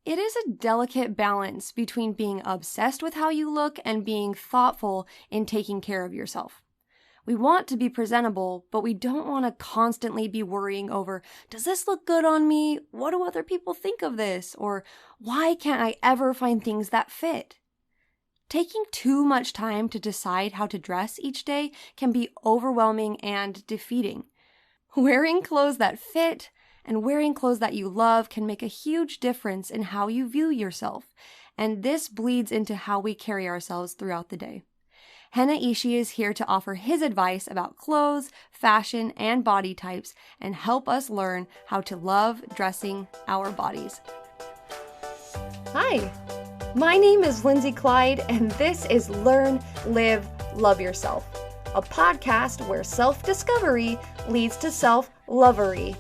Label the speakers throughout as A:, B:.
A: It is a delicate balance between being obsessed with how you look and being thoughtful in taking care of yourself. We want to be presentable, but we don't want to constantly be worrying over, does this look good on me? What do other people think of this? Or why can't I ever find things that fit? Taking too much time to decide how to dress each day can be overwhelming and defeating. Wearing clothes that fit and wearing clothes that you love can make a huge difference in how you view yourself, and this bleeds into how we carry ourselves throughout the day. Renan Ichi is here to offer his advice about clothes, fashion, and body types and help us learn how to love dressing our bodies. Hi, my name is Lindsay Clyde, and this is Learn, Live, Love Yourself, a podcast where self-discovery leads to self-lovery.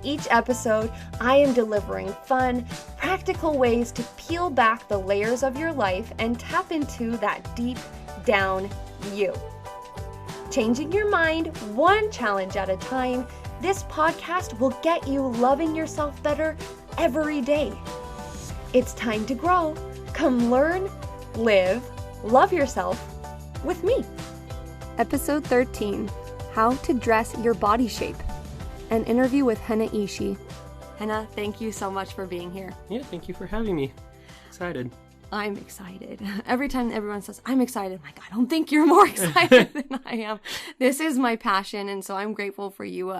A: Each episode, I am delivering fun, practical ways to peel back the layers of your life and tap into that deep down you. Changing your mind one challenge at a time, this podcast will get you loving yourself better every day. It's time to grow. Come learn, live, love yourself with me. Episode 13, How to Dress Your Body Shape. An interview with Renan Ichi. Renan, thank you so much for being here.
B: Yeah, thank you for having me. Excited.
A: I'm excited. Every time everyone says, I'm excited, I'm like, I don't think you're more excited than I am. This is my passion, and so I'm grateful for you,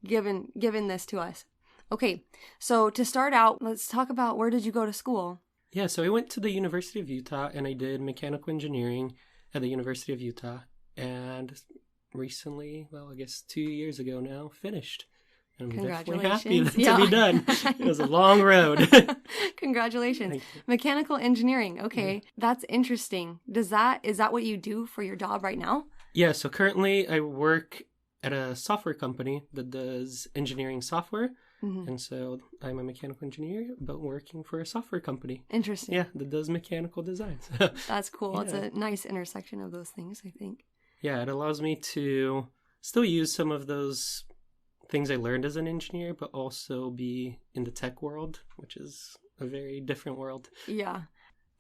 A: giving this to us. Okay, so to start out, let's talk about, where did you go to school?
B: Yeah, so I went to the University of Utah, and I did mechanical engineering at the University of Utah, and recently, well, I guess 2 years ago now, finished. I'm definitely happy to be done. It was a long road.
A: Congratulations. Mechanical engineering. Okay. That's interesting. Is that what you do for your job right now?
B: Yeah. So currently I work at a software company that does engineering software. Mm-hmm. And so I'm a mechanical engineer, but working for a software company.
A: Interesting.
B: Yeah. That does mechanical design.
A: That's cool. Yeah. It's a nice intersection of those things, I think.
B: Yeah. It allows me to still use some of those things I learned as an engineer, but also be in the tech world, which is a very different world.
A: Yeah.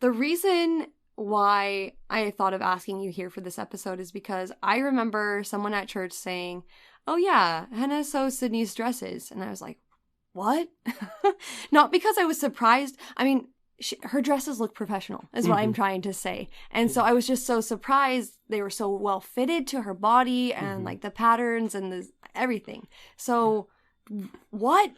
A: The reason why I thought of asking you here for this episode is because I remember someone at church saying, oh yeah, Hannah sews Sydney's dresses. And I was like, what? Not because I was surprised. I mean, her dresses look professional is what I'm trying to say. And so I was just so surprised. They were so well fitted to her body and like the patterns and the everything. So what?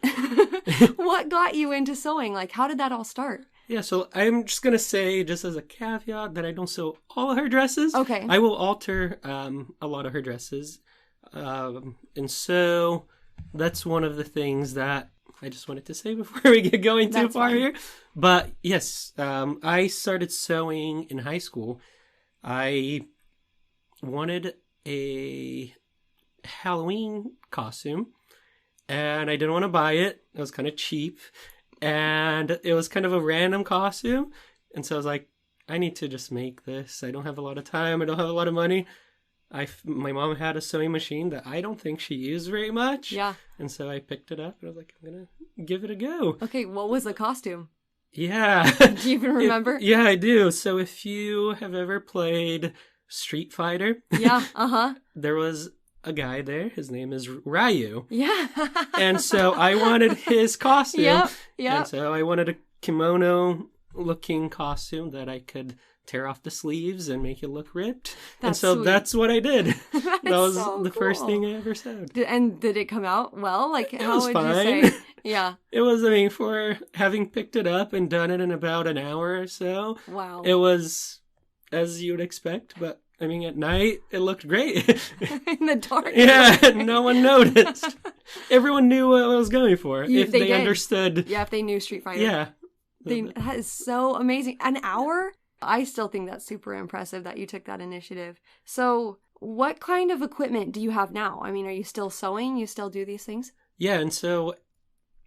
A: What got you into sewing? Like, how did that all start?
B: Yeah, so I'm just going to say, just as a caveat, that I don't sew all of her dresses.
A: Okay.
B: I will alter a lot of her dresses. And so that's one of the things that I just wanted to say before we get going too far here. But yes, I started sewing in high school. I wanted a Halloween costume, and I didn't want to buy it. It was kind of cheap, and it was kind of a random costume. And so I was like, I need to just make this. I don't have a lot of time. I don't have a lot of money. My mom had a sewing machine that I don't think she used very much.
A: Yeah.
B: And so I picked it up and I was like, I'm going to give it a go.
A: Okay, what was the costume?
B: Yeah.
A: Do you even remember?
B: Yeah, I do. So if you have ever played Street Fighter.
A: Yeah,
B: there was a guy there. His name is Ryu.
A: Yeah.
B: And so I wanted his costume.
A: Yep.
B: And so I wanted a kimono-looking costume that I could tear off the sleeves and make it look ripped. That's what I did. That was so the first thing I ever sewed.
A: Did it come out well? Like,
B: it
A: how
B: was
A: would
B: fine.
A: you say? Yeah.
B: It was, for having picked it up and done it in about an hour or so.
A: Wow.
B: It was as you would expect, but at night, it looked great.
A: In the dark.
B: Yeah, no one noticed. Everyone knew what I was going for. If they understood.
A: Yeah, if they knew Street Fighter.
B: Yeah.
A: That is so amazing. An hour? I still think that's super impressive that you took that initiative. So what kind of equipment do you have now? Are you still sewing? You still do these things?
B: Yeah, and so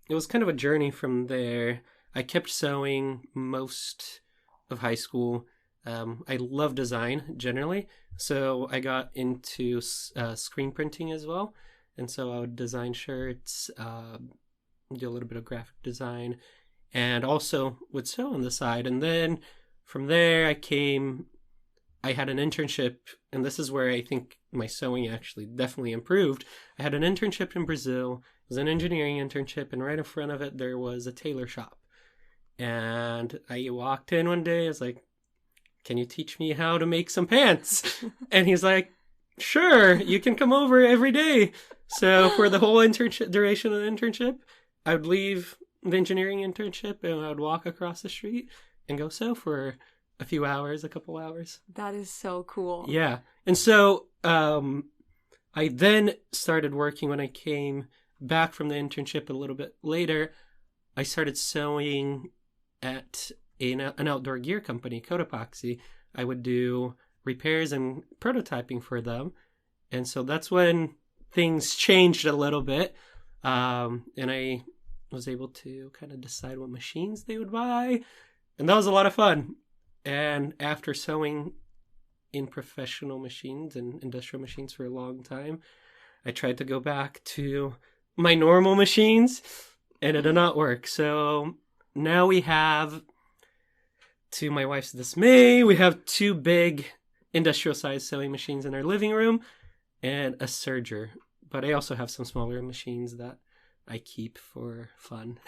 B: it was kind of a journey from there. I kept sewing most of high school. I love design generally, so I got into screen printing as well. And so I would design shirts, do a little bit of graphic design. and also would sew on the side. And then from there, I had an internship, and this is where I think my sewing actually definitely improved. I had an internship in Brazil. It was an engineering internship, and right in front of it, there was a tailor shop. And I walked in one day, I was like, can you teach me how to make some pants? And he's like, sure, you can come over every day. So for the whole duration of the internship, I would leave the engineering internship and I would walk across the street and go sew for a few hours, a couple hours.
A: That is so cool.
B: Yeah. And so I then started working when I came back from the internship a little bit later. I started sewing at an outdoor gear company, Cotopaxi. I would do repairs and prototyping for them. And so that's when things changed a little bit. And I was able to kind of decide what machines they would buy. And that was a lot of fun. And after sewing in professional machines and industrial machines for a long time, I tried to go back to my normal machines, and it did not work. So now we have, to my wife's dismay, we have 2 big industrial-sized sewing machines in our living room and a serger. But I also have some smaller machines that I keep for fun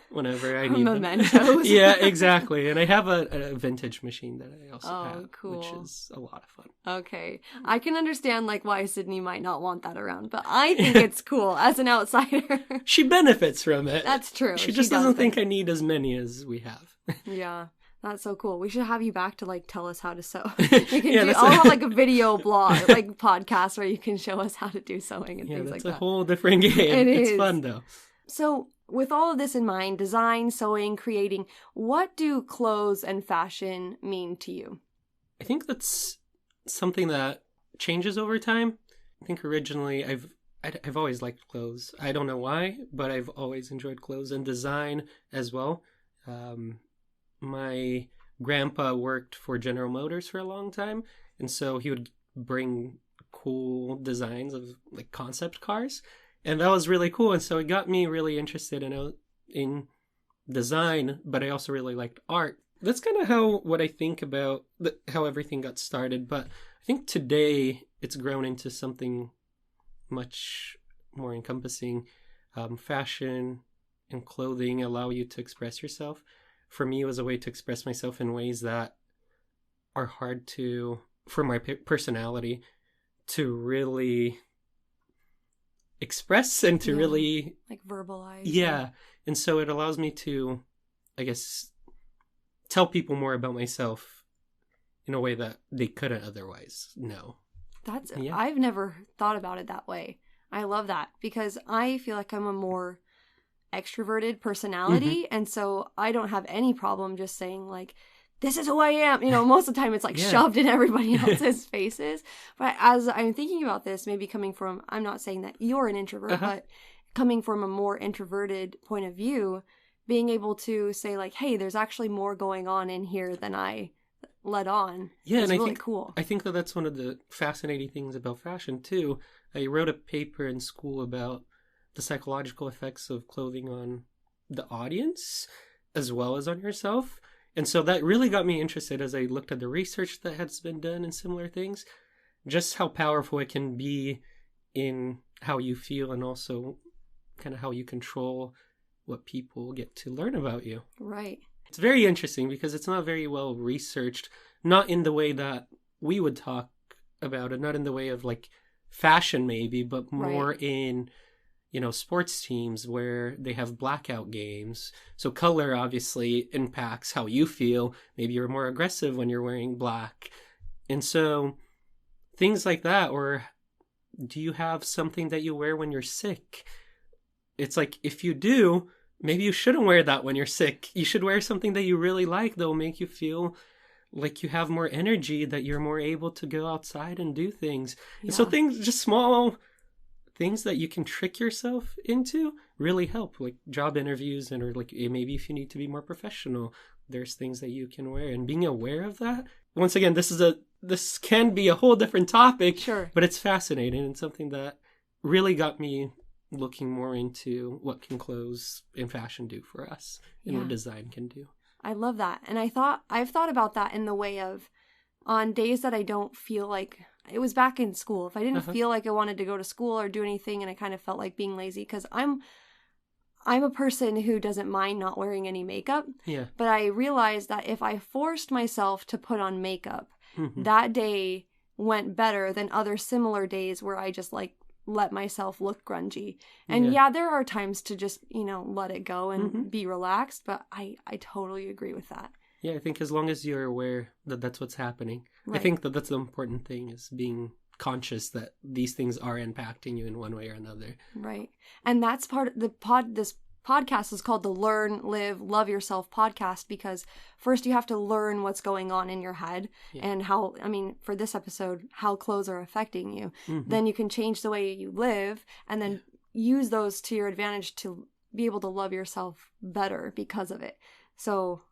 B: whenever I need
A: mementos.
B: them. Yeah, exactly. And I have a vintage machine that I also have,
A: cool.
B: which is a lot of fun.
A: Okay. I can understand why Sydney might not want that around, but I think it's cool as an outsider.
B: She benefits from it.
A: That's true.
B: She just doesn't think I need as many as we have.
A: Yeah. That's so cool. We should have you back to tell us how to sew.
B: I'll
A: have a video blog, podcast where you can show us how to do sewing and things like that.
B: That's a whole different game. It's fun though.
A: So with all of this in mind, design, sewing, creating, what do clothes and fashion mean to you?
B: I think that's something that changes over time. I think originally I've always liked clothes. I don't know why, but I've always enjoyed clothes and design as well. My grandpa worked for General Motors for a long time, and so he would bring cool designs of concept cars, and that was really cool. And so it got me really interested in design, but I also really liked art. That's kind of what I think about how everything got started. But I think today it's grown into something much more encompassing. Fashion and clothing allow you to express yourself. For me, it was a way to express myself in ways that are hard for my personality to really express and to really
A: verbalize.
B: Yeah. And so it allows me to, I guess, tell people more about myself in a way that they couldn't otherwise know.
A: I've never thought about it that way. I love that because I feel like I'm a more extroverted personality, and so I don't have any problem just saying this is who I am. Most of the time it's shoved in everybody else's faces. But as I'm thinking about this, maybe coming from, I'm not saying that you're an introvert, but coming from a more introverted point of view, being able to say hey, there's actually more going on in here than I let on.
B: Yeah, and
A: really cool.
B: I think that's one of the fascinating things about fashion too. I wrote a paper in school about the psychological effects of clothing on the audience as well as on yourself. And so that really got me interested as I looked at the research that has been done in similar things, just how powerful it can be in how you feel and also kind of how you control what people get to learn about you.
A: Right.
B: It's very interesting because it's not very well researched, not in the way that we would talk about it, not in the way of fashion maybe, but more in sports teams where they have blackout games. So color obviously impacts how you feel. Maybe you're more aggressive when you're wearing black. And so things like that, or do you have something that you wear when you're sick? It's if you do, maybe you shouldn't wear that when you're sick. You should wear something that you really like that will make you feel like you have more energy, that you're more able to go outside and do things. Yeah. And so things, just small things that you can trick yourself into really help, job interviews, and or maybe if you need to be more professional, there's things that you can wear, and being aware of that. Once again, this can be a whole different topic,
A: sure,
B: but it's fascinating and something that really got me looking more into what can clothes and fashion do for us and what design can do.
A: I love that. And I've thought about that in the way of on days that I don't feel like, it was back in school. If I didn't feel like I wanted to go to school or do anything and I kind of felt like being lazy, because I'm a person who doesn't mind not wearing any makeup.
B: Yeah.
A: But I realized that if I forced myself to put on makeup, that day went better than other similar days where I just like let myself look grungy. And there are times to just, let it go and be relaxed, but I totally agree with that.
B: Yeah, I think as long as you're aware that that's what's happening. Right. I think that that's the important thing, is being conscious that these things are impacting you in one way or another.
A: Right. And that's part of this podcast is called the Learn, Live, Love Yourself podcast, because first you have to learn what's going on in your head and how, for this episode, how clothes are affecting you. Then you can change the way you live and then use those to your advantage to be able to love yourself better because of it. So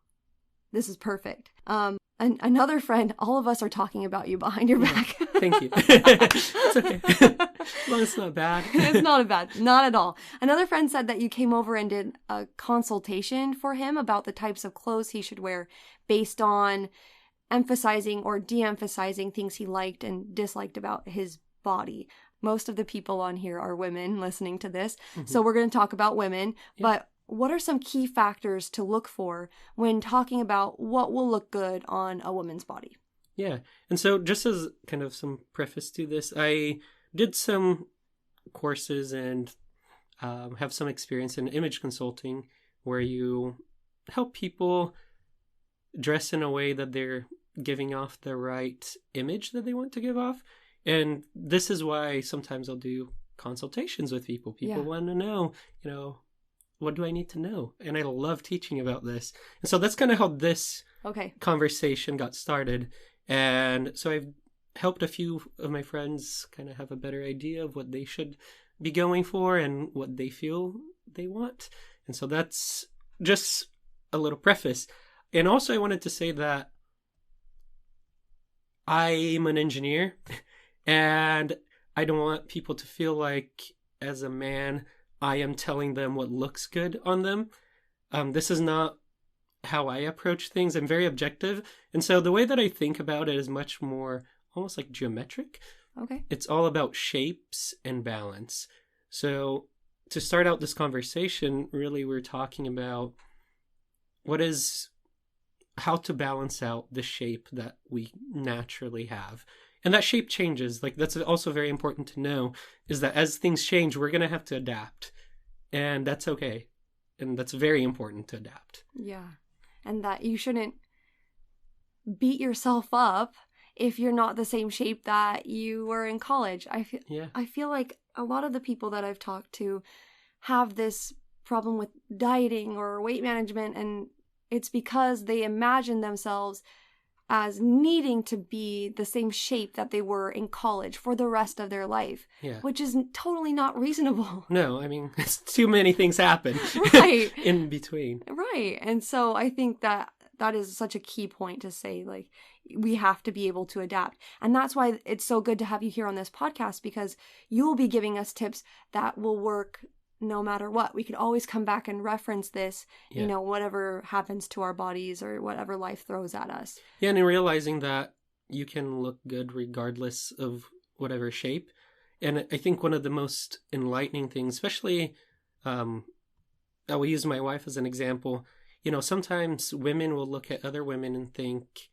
A: this is perfect. And another friend, all of us are talking about you behind your back.
B: Thank you. It's okay. As long as it's not bad.
A: It's not bad. Not at all. Another friend said that you came over and did a consultation for him about the types of clothes he should wear based on emphasizing or de-emphasizing things he liked and disliked about his body. Most of the people on here are women listening to this. So we're going to talk about women. But what are some key factors to look for when talking about what will look good on a woman's body?
B: Yeah. And so just as kind of some preface to this, I did some courses and have some experience in image consulting where you help people dress in a way that they're giving off the right image that they want to give off. And this is why sometimes I'll do consultations with people. People want to know, what do I need to know? And I love teaching about this. And so that's kind of how this conversation got started. And so I've helped a few of my friends kind of have a better idea of what they should be going for and what they feel they want. And so that's just a little preface. And also I wanted to say that I'm an engineer and I don't want people to feel like as a man I am telling them what looks good on them. This is not how I approach things. I'm very objective. And so the way that I think about it is much more almost like geometric.
A: Okay.
B: It's all about shapes and balance. So to start out this conversation, really we're talking about how to balance out the shape that we naturally have. And that shape changes. Like, that's also very important to know, is that as things change, we're going to have to adapt. And that's okay. And that's very important to adapt.
A: Yeah. And that you shouldn't beat yourself up if you're not the same shape that you were in college. I feel like a lot of the people that I've talked to have this problem with dieting or weight management, and it's because they imagine themselves as needing to be the same shape that they were in college for the rest of their life, which is totally not reasonable.
B: No, too many things happen in between.
A: Right. And so I think that is such a key point to say, like, we have to be able to adapt. And that's why it's so good to have you here on this podcast, because you will be giving us tips that will work no matter what. We could always come back and reference this, whatever happens to our bodies or whatever life throws at us.
B: Yeah, and in realizing that you can look good regardless of whatever shape. And I think one of the most enlightening things, especially, I will use my wife as an example. Sometimes women will look at other women and think,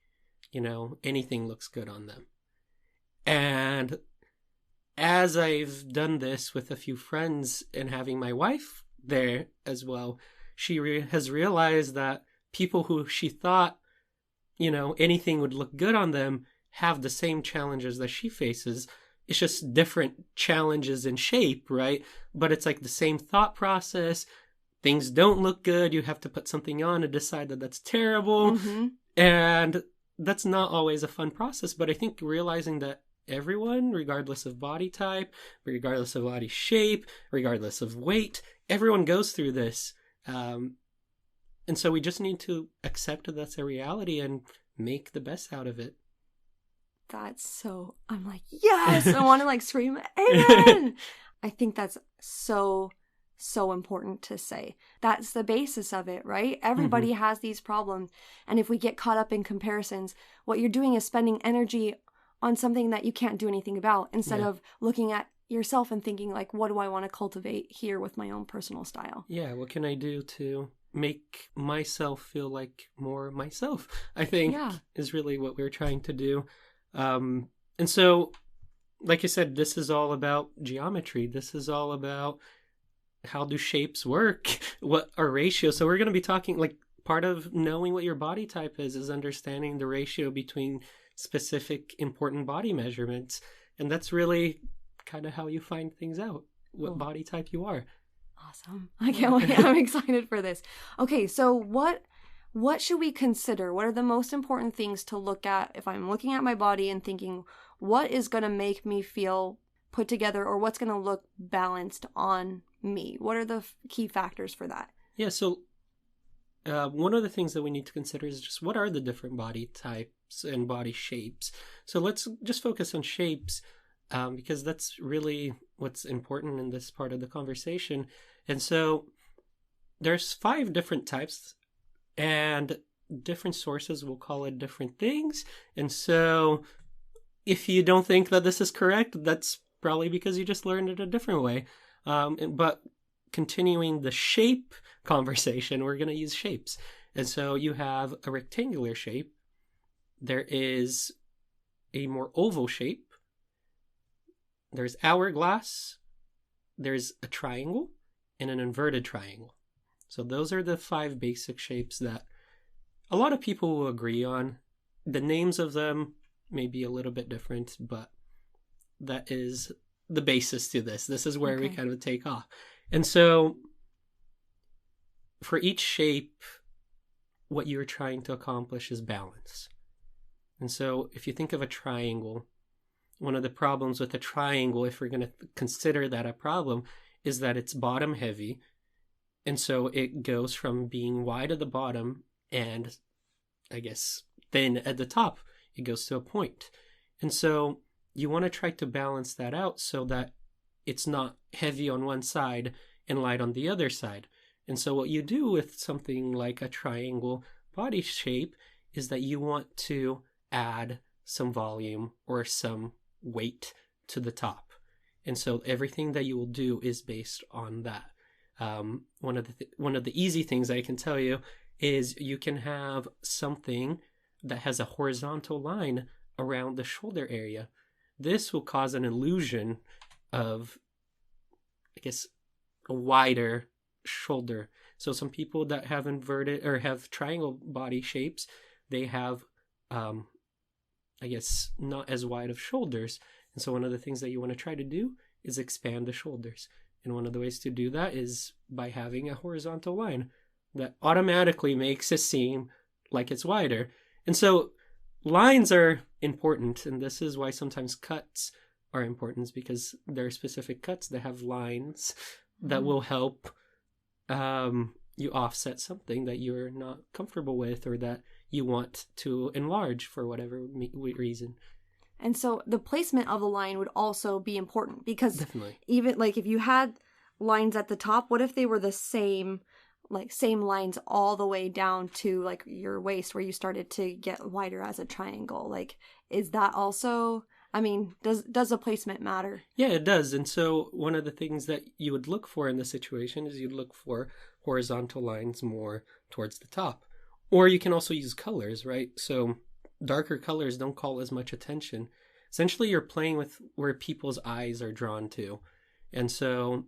B: anything looks good on them. And as I've done this with a few friends and having my wife there as well, she has realized that people who she thought, anything would look good on them have the same challenges that she faces. It's just different challenges in shape, right? But it's like the same thought process. Things don't look good. You have to put something on and decide that that's terrible. Mm-hmm. And that's not always a fun process. But I think realizing that everyone, regardless of body type, regardless of body shape, regardless of weight, everyone goes through this. And so we just need to accept that that's a reality and make the best out of it.
A: I'm like, yes, I want to scream, amen. I think that's so important to say. That's the basis of it, right? Everybody has these problems. And if we get caught up in comparisons, what you're doing is spending energy on something that you can't do anything about instead of looking at yourself and thinking like, what do I want to cultivate here with my own personal style?
B: Yeah, what can I do to make myself feel like more myself? I think is really what we're trying to do. And so, like I said, this is all about geometry. This is all about how do shapes work? What are ratios? So we're going to be talking, like, part of knowing what your body type is understanding the ratio between specific important body measurements. And that's really kind of how you find things out, what body type you are.
A: Awesome. I can't wait. I'm excited for this. Okay, so what should we consider? What are the most important things to look at if I'm looking at my body and thinking, what is going to make me feel put together, or what's going to look balanced on me? What are the key factors for that? Yeah,
B: so one of the things that we need to consider is just what are the different body types and body shapes. So let's just focus on shapes because that's really what's important in this part of the conversation. And so there's 5 different types, and different sources will call it different things. And so if you don't think that this is correct, that's probably because you just learned it a different way. But continuing the shape conversation, we're going to use shapes. And so you have a rectangular shape. There is a more oval shape. There's hourglass. There's a triangle and an inverted triangle. So those are the 5 basic shapes that a lot of people will agree on. The names of them may be a little bit different, but that is the basis to this. This is where we kind of take off. And so for each shape, what you're trying to accomplish is balance. And so if you think of a triangle, one of the problems with a triangle, if we're going to consider that a problem, is that it's bottom heavy. And so it goes from being wide at the bottom and, I guess, thin at the top. It goes to a point. And so you want to try to balance that out so that it's not heavy on one side and light on the other side. And so what you do with something like a triangle body shape is that you want to add some volume or some weight to the top. And so everything that you will do is based on that. One of the easy things I can tell you is you can have something that has a horizontal line around the shoulder area. This will cause an illusion of, I guess, a wider shoulder. So some people that have inverted or have triangle body shapes, they have, I guess, not as wide of shoulders. And so one of the things that you want to try to do is expand the shoulders. And one of the ways to do that is by having a horizontal line that automatically makes it seem like it's wider. And so lines are important, and this is why sometimes cuts are important, because there are specific cuts that have lines that will help you offset something that you're not comfortable with or that you want to enlarge for whatever reason.
A: And so the placement of the line would also be important, because
B: definitely,
A: even like if you had lines at the top, what if they were the same lines all the way down to like your waist where you started to get wider as a triangle? Like, is that also, I mean, does the placement matter?
B: Yeah, it does. And so one of the things that you would look for in this situation is you'd look for horizontal lines more towards the top. Or you can also use colors, right? So darker colors don't call as much attention. Essentially, you're playing with where people's eyes are drawn to. And so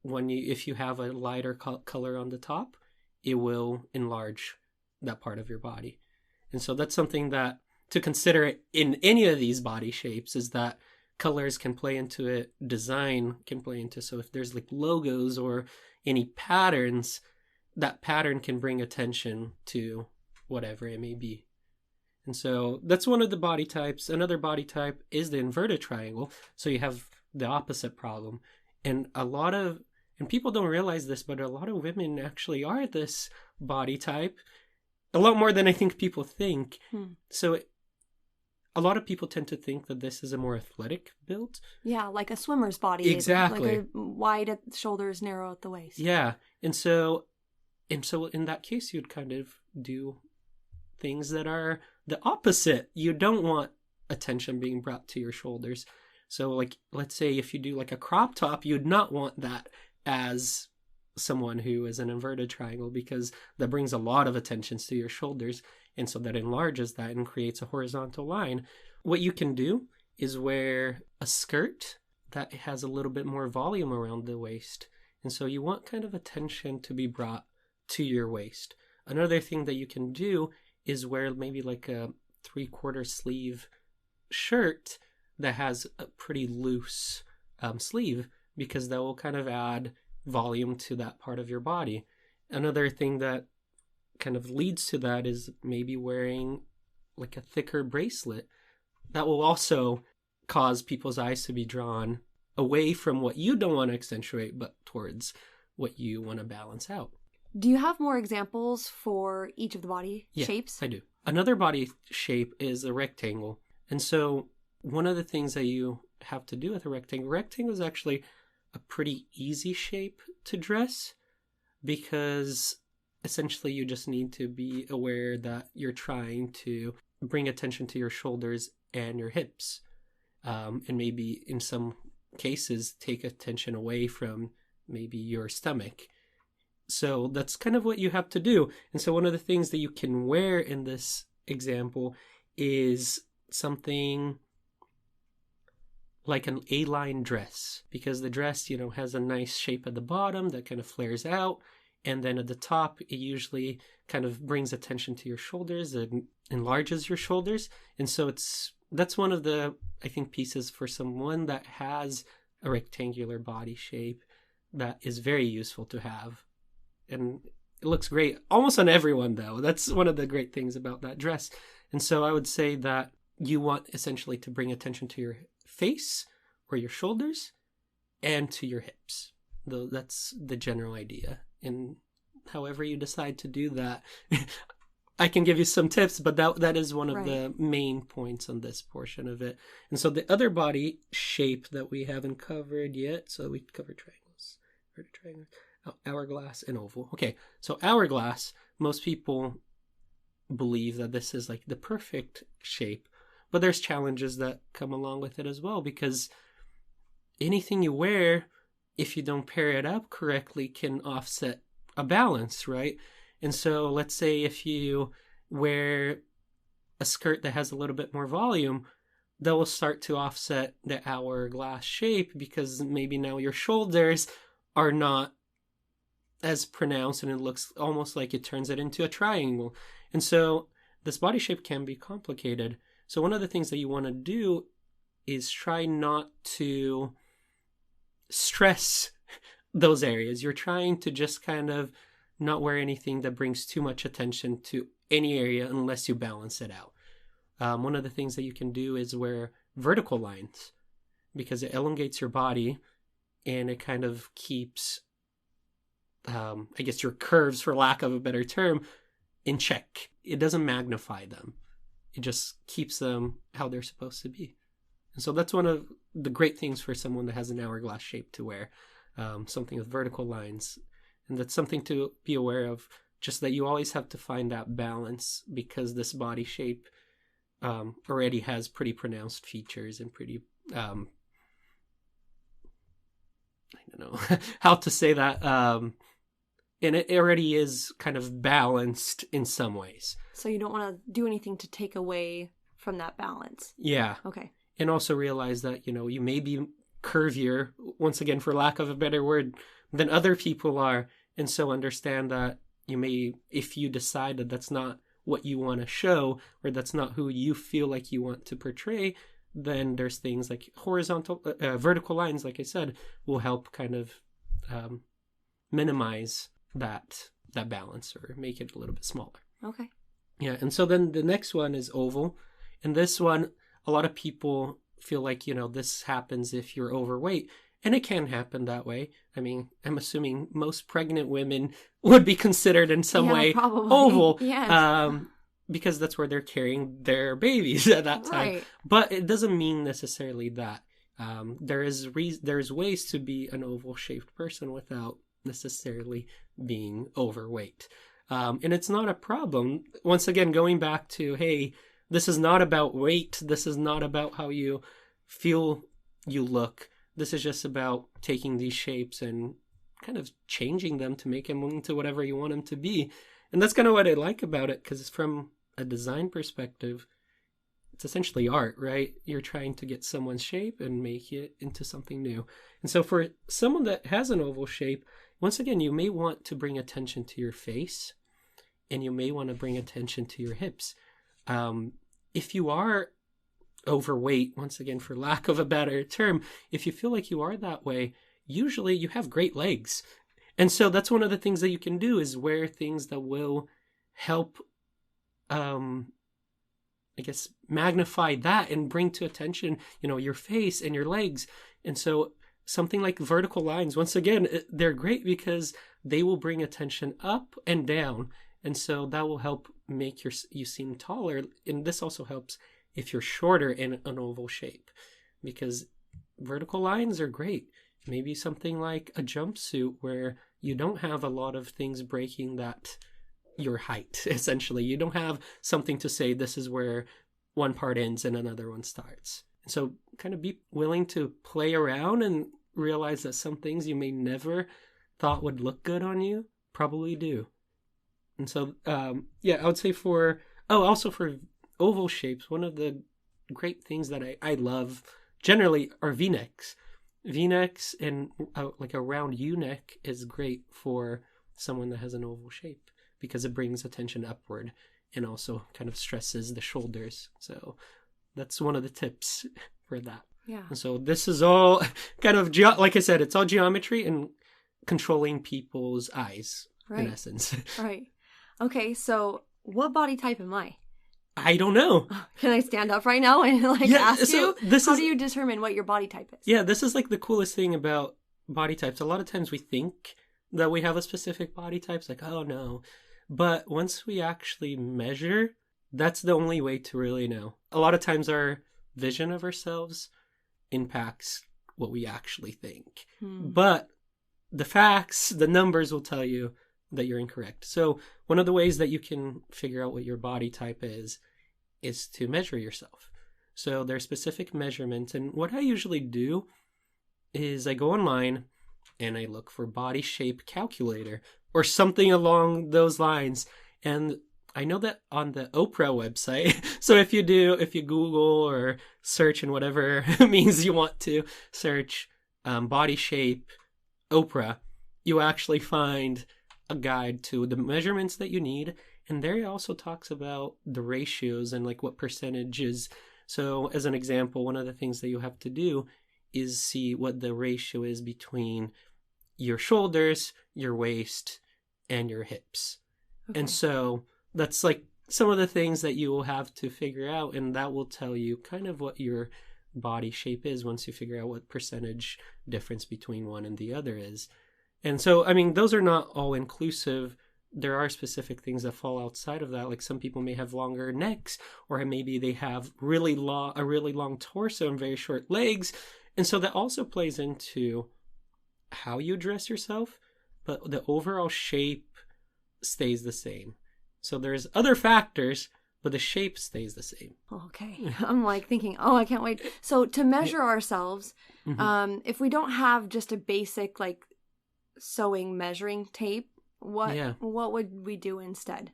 B: if you have a lighter color on the top, it will enlarge that part of your body. And so that's something that to consider in any of these body shapes, is that colors can play into it, design can play into. So if there's like logos or any patterns, that pattern can bring attention to whatever it may be. And so that's one of the body types. Another body type is the inverted triangle. So you have the opposite problem. And people don't realize this, but a lot of women actually are this body type. A lot more than I think people think. So a lot of people tend to think that this is a more athletic build.
A: Yeah, like a swimmer's body.
B: Exactly.
A: Like a wide at the shoulders, narrow at the waist.
B: Yeah. And so in that case, you'd kind of do things that are the opposite. You don't want attention being brought to your shoulders. So like, let's say if you do like a crop top, you'd not want that as someone who is an inverted triangle, because that brings a lot of attention to your shoulders. And so that enlarges that and creates a horizontal line. What you can do is wear a skirt that has a little bit more volume around the waist. And so you want kind of attention to be brought to your waist. Another thing that you can do is wear maybe like a 3/4 sleeve shirt that has a pretty loose sleeve, because that will kind of add volume to that part of your body. Another thing that kind of leads to that is maybe wearing like a thicker bracelet that will also cause people's eyes to be drawn away from what you don't want to accentuate, but towards what you want to balance out.
A: Do you have more examples for each of the body shapes?
B: I do. Another body shape is a rectangle. And so one of the things that you have to do with a rectangle is actually a pretty easy shape to dress, because essentially you just need to be aware that you're trying to bring attention to your shoulders and your hips, and maybe in some cases take attention away from maybe your stomach. So that's kind of what you have to do. And so one of the things that you can wear in this example is something like an A-line dress, because the dress, has a nice shape at the bottom that kind of flares out. And then at the top, it usually kind of brings attention to your shoulders and enlarges your shoulders. And so that's one of the, I think, pieces for someone that has a rectangular body shape that is very useful to have. And it looks great almost on everyone, though. That's one of the great things about that dress. And so I would say that you want essentially to bring attention to your face or your shoulders and to your hips. Though that's the general idea. And however you decide to do that, I can give you some tips, but that is one of the main points on this portion of it. And so the other body shape that we haven't covered yet, so we covered triangles, hourglass, and oval. Okay, so hourglass, most people believe that this is like the perfect shape, but there's challenges that come along with it as well, because anything you wear, if you don't pair it up correctly, can offset a balance, right? And so let's say if you wear a skirt that has a little bit more volume, that will start to offset the hourglass shape, because maybe now your shoulders are not as pronounced and it looks almost like it turns it into a triangle. And so this body shape can be complicated. So one of the things that you want to do is try not to stress those areas. You're trying to just kind of not wear anything that brings too much attention to any area unless you balance it out. One of the things that you can do is wear vertical lines, because it elongates your body and it kind of keeps, I guess, your curves, for lack of a better term, in check. It doesn't magnify them. It just keeps them how they're supposed to be. And so that's one of the great things for someone that has an hourglass shape to wear, something with vertical lines. And that's something to be aware of, just that you always have to find that balance, because this body shape already has pretty pronounced features and pretty, I don't know how to say that. And it already is kind of balanced in some ways.
A: So you don't want to do anything to take away from that balance.
B: Yeah.
A: Okay.
B: And also realize that, you may be curvier, once again, for lack of a better word, than other people are. And so understand that you may, if you decide that that's not what you want to show, or that's not who you feel like you want to portray, then there's things like vertical lines, like I said, will help kind of minimize that balance, or make it a little bit smaller.
A: Okay.
B: Yeah. And so then the next one is oval. And this one, a lot of people feel like, this happens if you're overweight. And it can happen that way. I mean, I'm assuming most pregnant women would be considered in some way
A: probably.
B: oval.
A: Yes.
B: because that's where they're carrying their babies at that time.
A: Right.
B: But it doesn't mean necessarily that. There's ways to be an oval shaped person without necessarily being overweight. And it's not a problem. Once again, going back to, hey, this is not about weight. This is not about how you feel you look. This is just about taking these shapes and kind of changing them to make them into whatever you want them to be. And that's kind of what I like about it, because from a design perspective, it's essentially art, right? You're trying to get someone's shape and make it into something new. And so for someone that has an oval shape, once again, you may want to bring attention to your face, and you may want to bring attention to your hips. If you are overweight, once again, for lack of a better term, if you feel like you are that way, usually you have great legs. And so that's one of the things that you can do, is wear things that will help, I guess, magnify that and bring to attention, your face and your legs. And so something like vertical lines, once again, they're great because they will bring attention up and down. And so that will help make you seem taller. And this also helps if you're shorter in an oval shape, because vertical lines are great. Maybe something like a jumpsuit where you don't have a lot of things breaking that your height, essentially. You don't have something to say this is where one part ends and another one starts. So kind of be willing to play around and realize that some things you may never thought would look good on you probably do. And so, I would say also for oval shapes, one of the great things that I love generally are V-necks. V-necks and like a round U-neck is great for someone that has an oval shape because it brings attention upward and also kind of stresses the shoulders. So that's one of the tips for that.
A: Yeah.
B: And so this is all kind of, like I said, it's all geometry and controlling people's eyes, in essence.
A: Right. Okay, so what body type am I?
B: I don't know.
A: Can I stand up right now and ask you? How do you determine what your body type is?
B: Yeah, this is like the coolest thing about body types. A lot of times we think that we have a specific body type. It's like, oh no. But once we actually measure, that's the only way to really know. A lot of times our vision of ourselves impacts what we actually think. But the facts, the numbers will tell you that you're incorrect. So one of the ways that you can figure out what your body type is to measure yourself. So there's specific measurements. And what I usually do is I go online and I look for body shape calculator or something along those lines. And I know that on the Oprah website, so if you Google or search in whatever means you want to search body shape Oprah, you actually find a guide to the measurements that you need. And there it also talks about the ratios and like what percentages. So as an example, one of the things that you have to do is see what the ratio is between your shoulders, your waist, and your hips. Okay. And so that's like some of the things that you will have to figure out, and that will tell you kind of what your body shape is once you figure out what percentage difference between one and the other is. And so, I mean, those are not all inclusive. There are specific things that fall outside of that. Like some people may have longer necks, or maybe they have a really long torso and very short legs. And so that also plays into how you dress yourself, but the overall shape stays the same. So there's other factors, but the shape stays the same.
A: Okay. I'm like thinking, I can't wait. So to measure ourselves, if we don't have just a basic like sewing measuring tape, what would we do instead?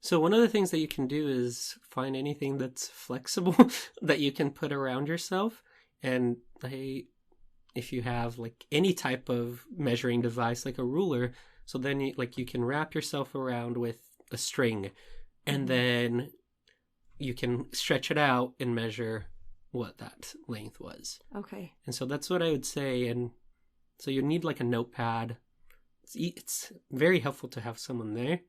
B: So one of the things that you can do is find anything that's flexible that you can put around yourself. And if you have like any type of measuring device like a ruler, so then you can wrap yourself around with a string, and then you can stretch it out and measure what that length was.
A: Okay. And
B: so that's what I would say. And so you need like a notepad. It's very helpful to have someone there.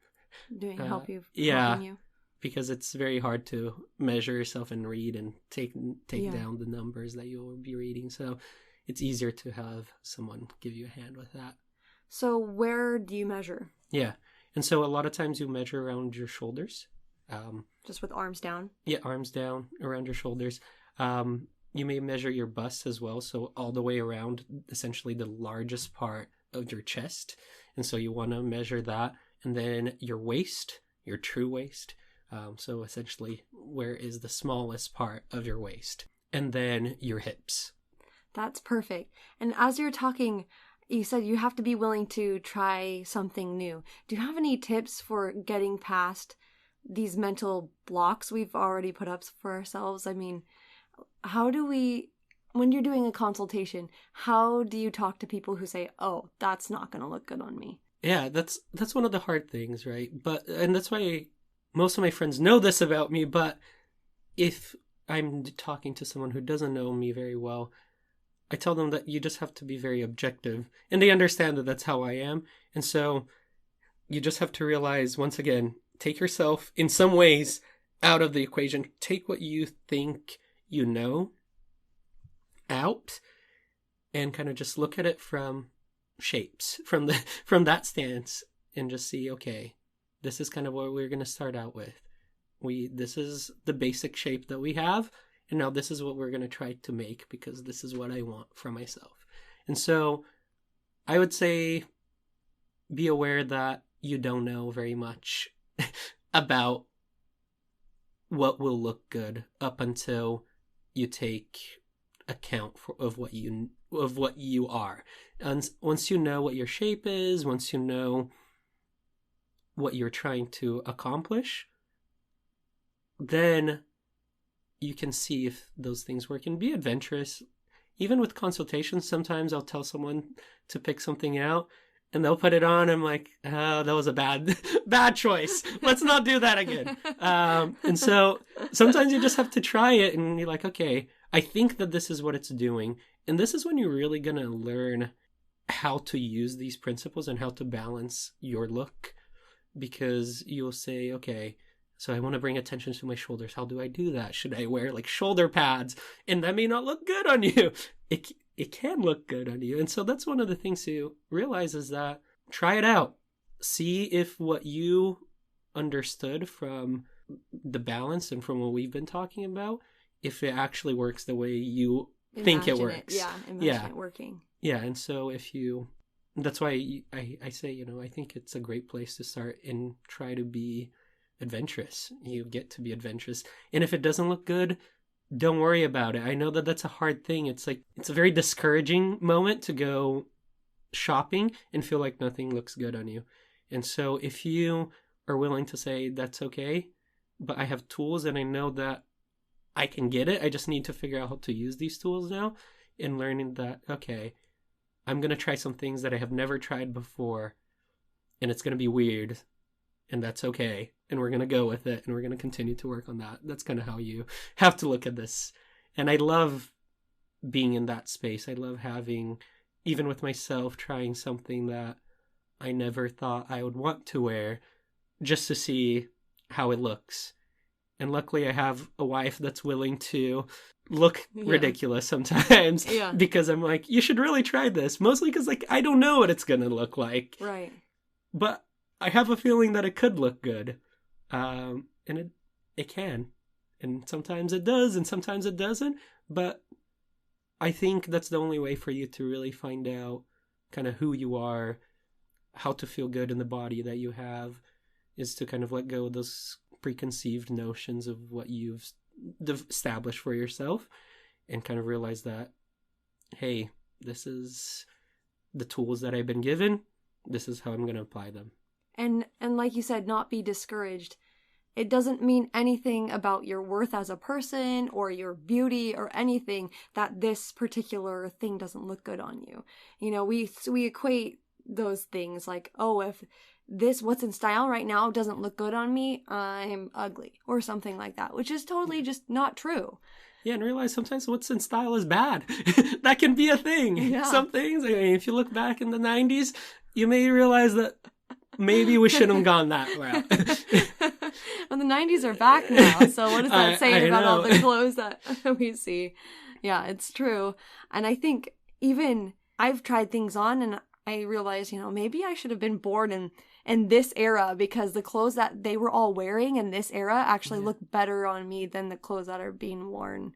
A: Helping you.
B: Because it's very hard to measure yourself and read and take down the numbers that you'll be reading. So it's easier to have someone give you a hand with that. So
A: where do you measure?
B: Yeah. And so a lot of times you measure around your shoulders.
A: Just with arms down?
B: Yeah, arms down around your shoulders. You may measure your bust as well, so all the way around, essentially the largest part of your chest. And so you want to measure that. And then your waist, your true waist. So essentially, where is the smallest part of your waist? And then your hips.
A: That's perfect. And as you're talking, you said you have to be willing to try something new. Do you have any tips for getting past these mental blocks we've already put up for ourselves? I mean, how do we, when you're doing a consultation, how do you talk to people who say, oh, that's not going to look good on me?
B: Yeah, that's one of the hard things, right? And that's why most of my friends know this about me, but if I'm talking to someone who doesn't know me very well, I tell them that you just have to be very objective, and they understand that that's how I am. And so you just have to realize, once again, take yourself in some ways out of the equation. Take what you think you know out and kind of just look at it from shapes, from that stance, and just see, okay, this is kind of what we're going to start out with. This is the basic shape that we have, and now this is what we're going to try to make, because this is what I want for myself. And so I would say be aware that you don't know very much about what will look good up until you take account of what you are. And once you know what your shape is, once you know what you're trying to accomplish, then you can see if those things work and be adventurous. Even with consultations, sometimes I'll tell someone to pick something out and they'll put it on. I'm like, oh, that was a bad choice. Let's not do that again. And so sometimes you just have to try it and you're like, okay, I think that this is what it's doing. And this is when you're really going to learn how to use these principles and how to balance your look, because you'll say, okay, so I want to bring attention to my shoulders. How do I do that? Should I wear like shoulder pads? And that may not look good on you. It can look good on you. And so that's one of the things to realize, is that try it out. See if what you understood from the balance and from what we've been talking about, if it actually works the way you think it works.
A: Imagine it working.
B: Yeah, and so that's why I say, I think it's a great place to start and try to be adventurous. You get to be adventurous. And if it doesn't look good, don't worry about it. I know that that's a hard thing. It's a very discouraging moment to go shopping and feel like nothing looks good on you. And so if you are willing to say, that's okay, but I have tools and I know that I can get it, I just need to figure out how to use these tools now, and learning that, okay, I'm going to try some things that I have never tried before, and it's going to be weird, and that's okay. And we're going to go with it, and we're going to continue to work on that. That's kind of how you have to look at this. And I love being in that space. I love having, even with myself, trying something that I never thought I would want to wear, just to see how it looks. And luckily I have a wife that's willing to look ridiculous sometimes.
A: Yeah.
B: Because I'm like, you should really try this. Mostly because I don't know what it's going to look like.
A: Right.
B: But I have a feeling that it could look good. And it can. And sometimes it does and sometimes it doesn't. But I think that's the only way for you to really find out kind of who you are, how to feel good in the body that you have, is to kind of let go of those preconceived notions of what you've established for yourself, and kind of realize that, hey, this is the tools that I've been given. This is how I'm going to apply them.
A: And like you said, not be discouraged. It doesn't mean anything about your worth as a person or your beauty or anything that this particular thing doesn't look good on you. We equate those things like, oh, if this what's in style right now doesn't look good on me, I'm ugly, or something like that, which is totally just not true.
B: Yeah, and realize sometimes what's in style is bad. That can be a thing.
A: Yeah.
B: Some things, if you look back in the 90s, you may realize that maybe we shouldn't have gone that route.
A: Well, the 90s are back now, so what does that say about all the clothes that we see? Yeah, it's true. And I think even I've tried things on and I realized, maybe I should have been born in this era because the clothes that they were all wearing in this era actually
B: Yeah.
A: look better on me than the clothes that are being worn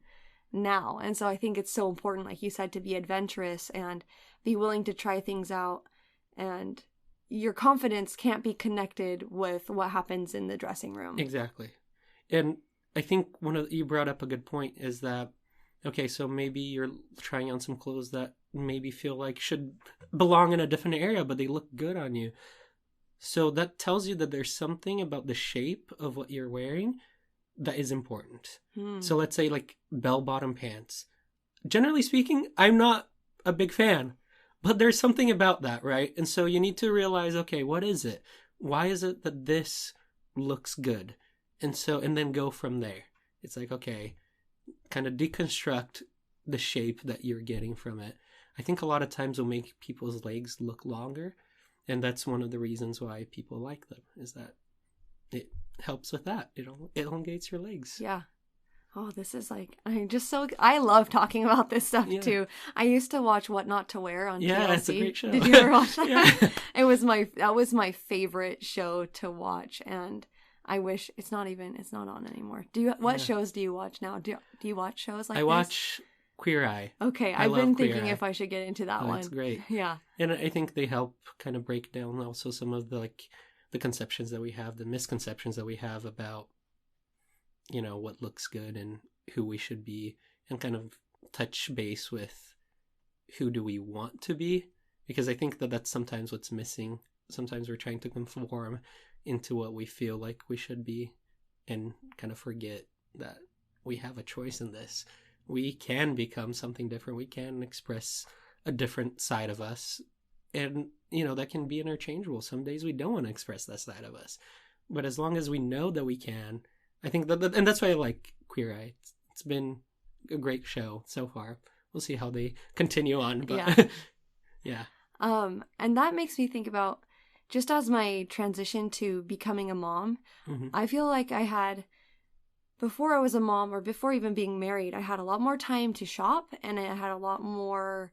A: now. And so I think it's so important, like you said, to be adventurous and be willing to try things out. And your confidence can't be connected with what happens in the dressing room.
B: Exactly. And I think you brought up a good point is that, okay, so maybe you're trying on some clothes that maybe feel like should belong in a different area, but they look good on you. So that tells you that there's something about the shape of what you're wearing that is important. So let's say like bell-bottom pants. Generally speaking, I'm not a big fan, but there's something about that, right? And so you need to realize, okay, what is it? Why is it that this looks good? And then go from there. It's like, okay, kind of deconstruct the shape that you're getting from it. I think a lot of times will make people's legs look longer. And that's one of the reasons why people like them, is that it helps with that. It elongates your legs.
A: Yeah. Oh, this is like, I love talking about this stuff too. I used to watch What Not to Wear on TLC.
B: Yeah, it's a great show.
A: Did you ever watch that?
B: Yeah.
A: That was my favorite show to watch, and I wish it's not on anymore. What shows do you watch now? Do you watch shows like this?
B: I watch Queer Eye.
A: Okay, I've been thinking if I should get into that one.
B: It's great.
A: Yeah.
B: And I think they help kind of break down also some of the conceptions that we have, the misconceptions that we have about, what looks good and who we should be, and kind of touch base with who do we want to be, because I think that that's sometimes what's missing. Sometimes we're trying to conform into what we feel like we should be and kind of forget that we have a choice in this. We can become something different. We can express a different side of us. And, that can be interchangeable. Some days we don't want to express that side of us. But as long as we know that we can, I think and that's why I like Queer Eye. It's been a great show so far. We'll see how they continue on. But yeah.
A: And that makes me think about, just as my transition to becoming a mom, I feel like before I was a mom, or before even being married, I had a lot more time to shop, and I had a lot more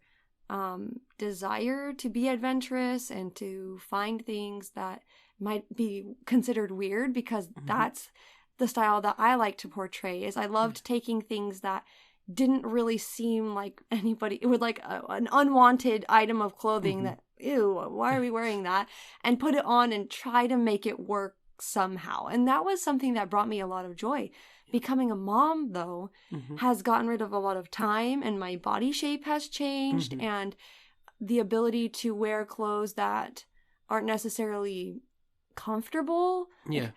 A: desire to be adventurous and to find things that might be considered weird, because that's the style that I like to portray. Is I loved taking things that didn't really seem like anybody, it would like an unwanted item of clothing that, ew, why are we wearing that, and put it on and try to make it work somehow. And that was something that brought me a lot of joy. Becoming a mom, though, has gotten rid of a lot of time, and my body shape has changed, and the ability to wear clothes that aren't necessarily comfortable.
B: Yeah.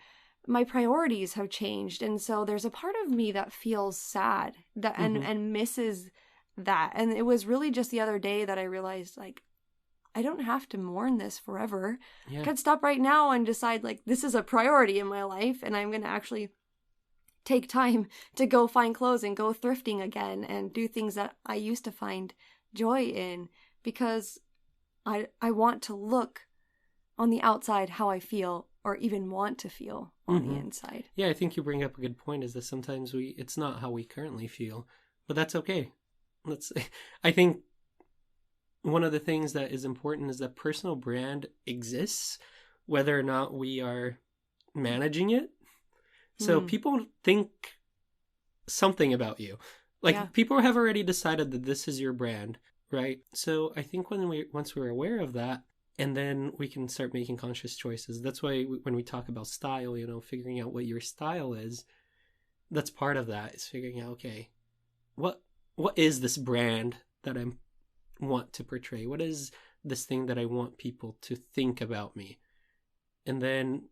A: My priorities have changed, and so there's a part of me that feels sad that and misses that. And it was really just the other day that I realized, like, I don't have to mourn this forever.
B: Yeah.
A: I could stop right now and decide, like, this is a priority in my life, and I'm going to actually take time to go find clothes and go thrifting again and do things that I used to find joy in, because I want to look on the outside how I feel, or even want to feel on the inside.
B: Yeah, I think you bring up a good point, is that sometimes it's not how we currently feel, but that's okay. I think one of the things that is important is that personal brand exists, whether or not we are managing it. So people think something about you. Like, people have already decided that this is your brand, right? So I think once we're aware of that, and then we can start making conscious choices. That's why when we talk about style, figuring out what your style is, that's part of that, is figuring out, okay, what is this brand that I want to portray? What is this thing that I want people to think about me? And then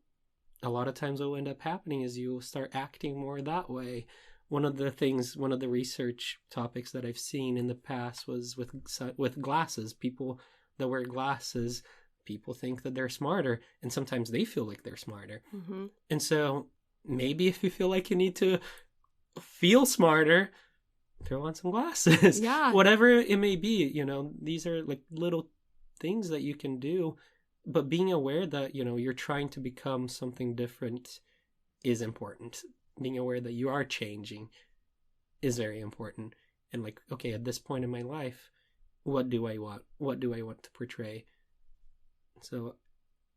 B: a lot of times what will end up happening is you'll start acting more that way. One of the research topics that I've seen in the past was with glasses. People that wear glasses, people think that they're smarter, and sometimes they feel like they're smarter. And so maybe if you feel like you need to feel smarter, throw on some glasses.
A: Yeah.
B: Whatever it may be, these are like little things that you can do. But being aware that, you're trying to become something different is important. Being aware that you are changing is very important. And like, okay, at this point in my life, what do I want? What do I want to portray? So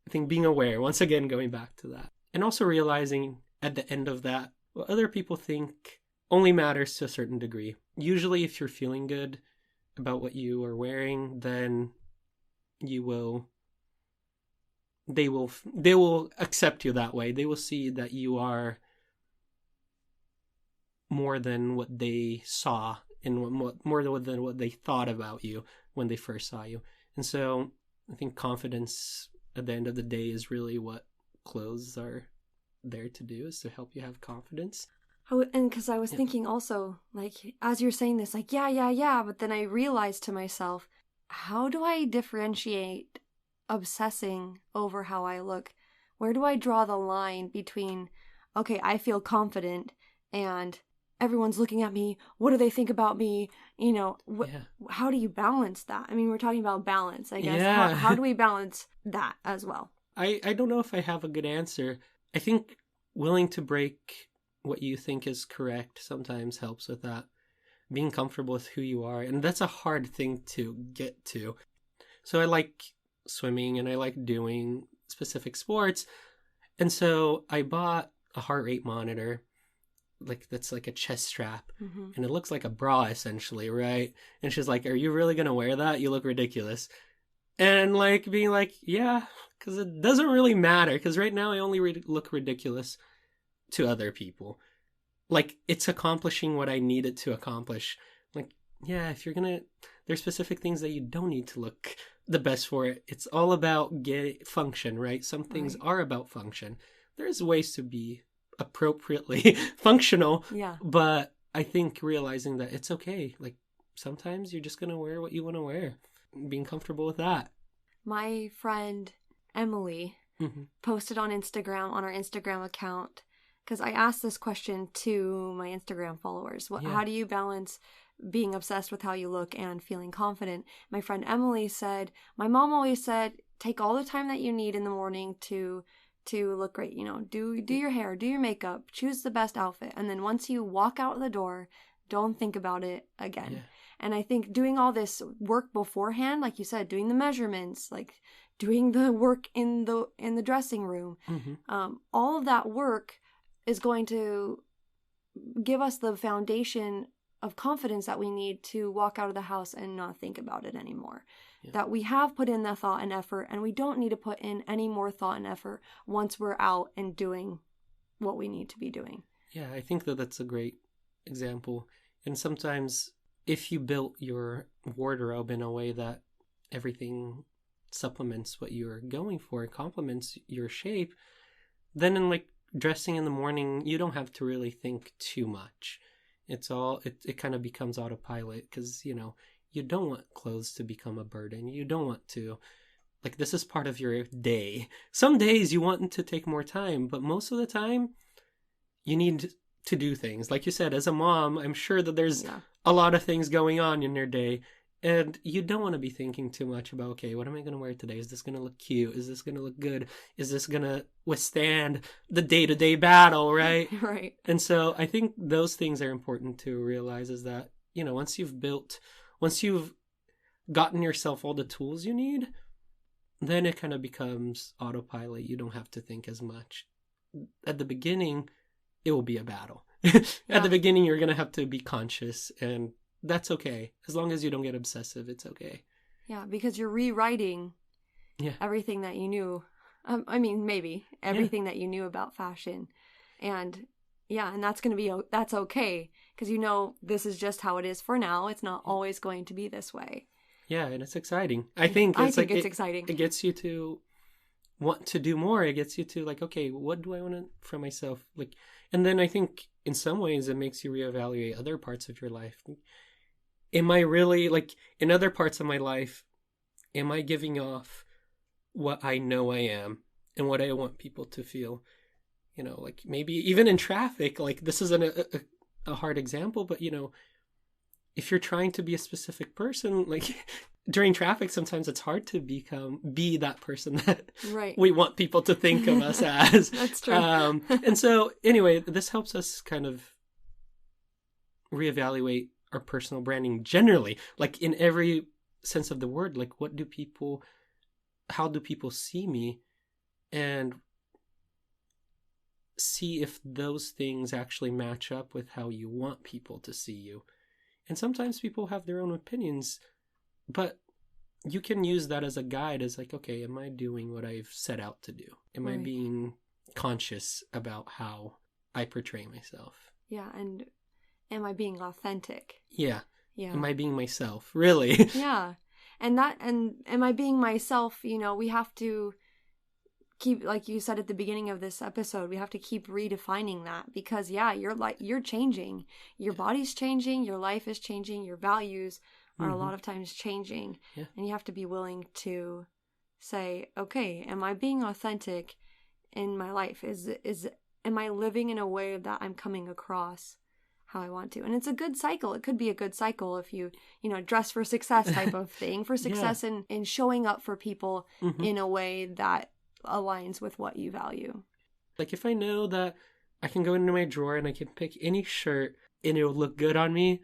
B: I think being aware, once again, going back to that. And also realizing at the end of that, what other people think only matters to a certain degree. Usually if you're feeling good about what you are wearing, then they will accept you that way. They will see that you are more than what they saw and more than what they thought about you when they first saw you. And so I think confidence at the end of the day is really what clothes are there to do, is to help you have confidence.
A: And because I was thinking also, like, as you're saying this, like, yeah, but then I realized to myself, how do I differentiate obsessing over how I look? Where do I draw the line between, okay, I feel confident and everyone's looking at me, what do they think about me? You know, how do you balance that? I mean, we're talking about balance, I guess.
B: Yeah.
A: How do we balance that as well?
B: I don't know if I have a good answer. I think willing to break what you think is correct sometimes helps with that. Being comfortable with who you are. And that's a hard thing to get to. So I like swimming and I like doing specific sports. And so I bought a heart rate monitor, that's like a chest strap. Mm-hmm. And it looks like a bra essentially, right? And she's like, are you really going to wear that? You look ridiculous. And like being like, yeah, because it doesn't really matter. Because right now I only look ridiculous to other people. Like, it's accomplishing what I need it to accomplish. Like, yeah, if you're gonna, there's specific things that you don't need to look the best for it. It's all about function, right? Some things are about function. There's ways to be appropriately functional.
A: Yeah.
B: But I think realizing that it's okay. Like, sometimes you're just gonna wear what you want to wear. Being comfortable with that.
A: My friend Emily posted on Instagram, on our Instagram account, because I asked this question to my Instagram followers. How do you balance being obsessed with how you look and feeling confident? My friend Emily said, my mom always said, take all the time that you need in the morning to look great. You know, do your hair, do your makeup, choose the best outfit. And then once you walk out the door, don't think about it again. Yeah. And I think doing all this work beforehand, like you said, doing the measurements, like doing the work in the dressing room, all of that work is going to give us the foundation of confidence that we need to walk out of the house and not think about it anymore. Yeah. That we have put in the thought and effort, and we don't need to put in any more thought and effort once we're out and doing what we need to be doing.
B: Yeah, I think that's a great example. And sometimes if you built your wardrobe in a way that everything supplements what you're going for, complements your shape, then in like dressing in the morning, you don't have to really think too much. It's all, it kind of becomes autopilot because, you know, you don't want clothes to become a burden. You don't want to, like, this is part of your day. Some days you want to take more time, but most of the time you need to do things. Like you said, as a mom, I'm sure that there's a lot of things going on in your day. And you don't want to be thinking too much about, okay, what am I going to wear today? Is this going to look cute? Is this going to look good? Is this going to withstand the day-to-day battle, right?
A: Right.
B: And so I think those things are important to realize, is that, you know, once you've gotten yourself all the tools you need, then it kind of becomes autopilot. You don't have to think as much. At the beginning, it will be a battle. At the beginning, you're going to have to be conscious, and that's okay. As long as you don't get obsessive, it's okay.
A: Yeah, because you're rewriting everything that you knew. I mean, maybe everything that you knew about fashion. And and that's going to be, that's okay. Because you know, this is just how it is for now. It's not always going to be this way. Yeah,
B: and it's exciting. I think it's
A: exciting.
B: It gets you to want to do more. It gets you to like, okay, what do I want for myself? Like, and then I think in some ways it makes you reevaluate other parts of your life. Am I really, like, in other parts of my life, am I giving off what I know I am and what I want people to feel? You know, like maybe even in traffic, like this isn't a hard example, but you know, if you're trying to be a specific person, like during traffic, sometimes it's hard to be that person that we want people to think of us as.
A: That's true.
B: And so anyway, this helps us kind of reevaluate our personal branding generally, like in every sense of the word. Like, how do people see me? and see if those things actually match up with how you want people to see you. And sometimes people have their own opinions, but you can use that as a guide, as like, okay, am I doing what I've set out to do? Am I being conscious about how I portray myself?
A: Yeah, and am I being authentic?
B: Yeah.
A: Yeah.
B: Am I being myself? Really?
A: Yeah. And am I being myself? We have to keep, like you said at the beginning of this episode, we have to keep redefining that, because you're changing. Your body's changing, your life is changing, your values are a lot of times changing. Yeah. And you have to be willing to say, okay, am I being authentic in my life? Am I living in a way that I'm coming across how I want to? And it's a good cycle. It could be a good cycle if you dress for success type of thing, for success in showing up for people in a way that aligns with what you value.
B: Like if I know that I can go into my drawer and I can pick any shirt and it'll look good on me,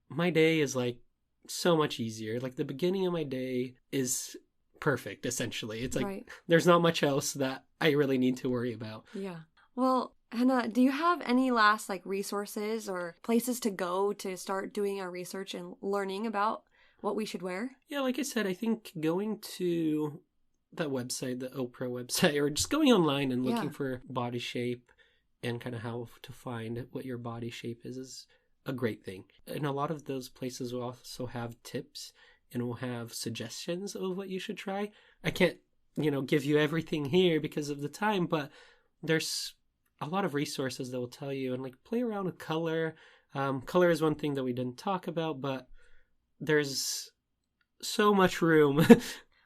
B: my day is like so much easier. Like the beginning of my day is perfect, essentially. It's like there's not much else that I really need to worry about.
A: Yeah. Well, Hannah, do you have any last resources or places to go to start doing our research and learning about what we should wear?
B: Yeah, like I said, I think going to that website, the Oprah website, or just going online and looking for body shape and kind of how to find what your body shape is a great thing. And a lot of those places will also have tips and will have suggestions of what you should try. I can't, give you everything here because of the time, but there's a lot of resources that will tell you, and play around with color. Color is one thing that we didn't talk about, but there's so much room.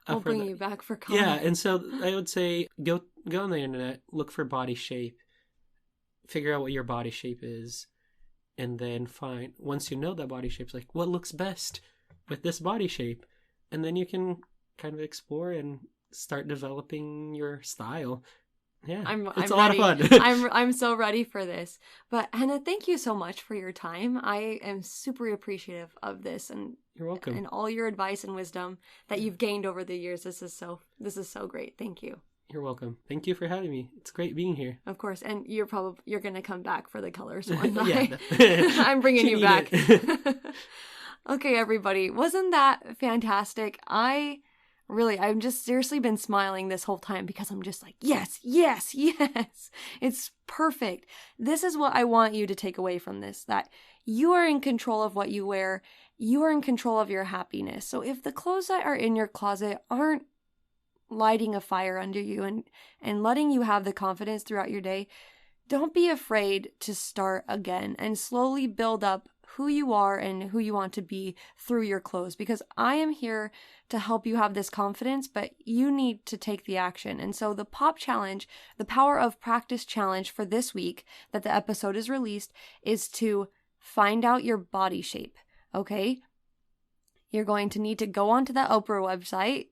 A: I'll bring you back for color.
B: Yeah, and so I would say go on the internet, look for body shape, figure out what your body shape is, and then find, once you know that body shape's what looks best with this body shape, and then you can kind of explore and start developing your style. Yeah, it's a lot of fun.
A: I'm so ready for this. But Hannah, thank you so much for your time. I am super appreciative of this, and
B: you're welcome.
A: And all your advice and wisdom that you've gained over the years. This is so great. Thank you.
B: You're welcome. Thank you for having me. It's great being here.
A: Of course, and you're going to come back for the colors one.
B: Yeah,
A: I'm bringing you back. Okay, everybody, wasn't that fantastic? I'm just seriously been smiling this whole time because I'm just yes. It's perfect. This is what I want you to take away from this, that you are in control of what you wear. You are in control of your happiness. So if the clothes that are in your closet aren't lighting a fire under you and letting you have the confidence throughout your day, don't be afraid to start again and slowly build up who you are and who you want to be through your clothes, because I am here to help you have this confidence, but you need to take the action. And so the POP challenge, the Power of Practice challenge for this week that the episode is released, is to find out your body shape. Okay? You're going to need to go onto that Oprah website,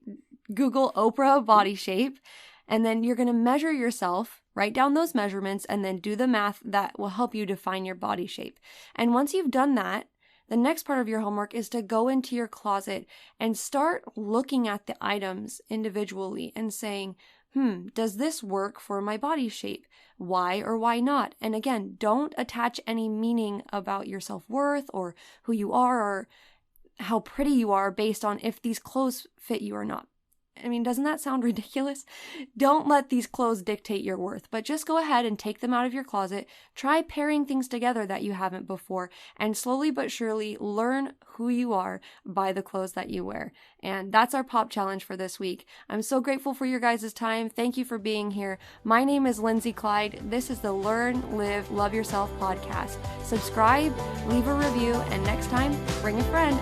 A: Google Oprah body shape, and then you're going to measure yourself, write down those measurements, and then do the math that will help you define your body shape. And once you've done that, the next part of your homework is to go into your closet and start looking at the items individually and saying, does this work for my body shape? Why or why not? And again, don't attach any meaning about your self-worth or who you are or how pretty you are based on if these clothes fit you or not. I mean, doesn't that sound ridiculous? Don't let these clothes dictate your worth, but just go ahead and take them out of your closet. Try pairing things together that you haven't before, and slowly but surely learn who you are by the clothes that you wear. And that's our POP challenge for this week. I'm so grateful for your guys' time. Thank you for being here. My name is Lindsay Clyde. This is the Learn, Live, Love Yourself podcast. Subscribe, leave a review, and next time, bring a friend.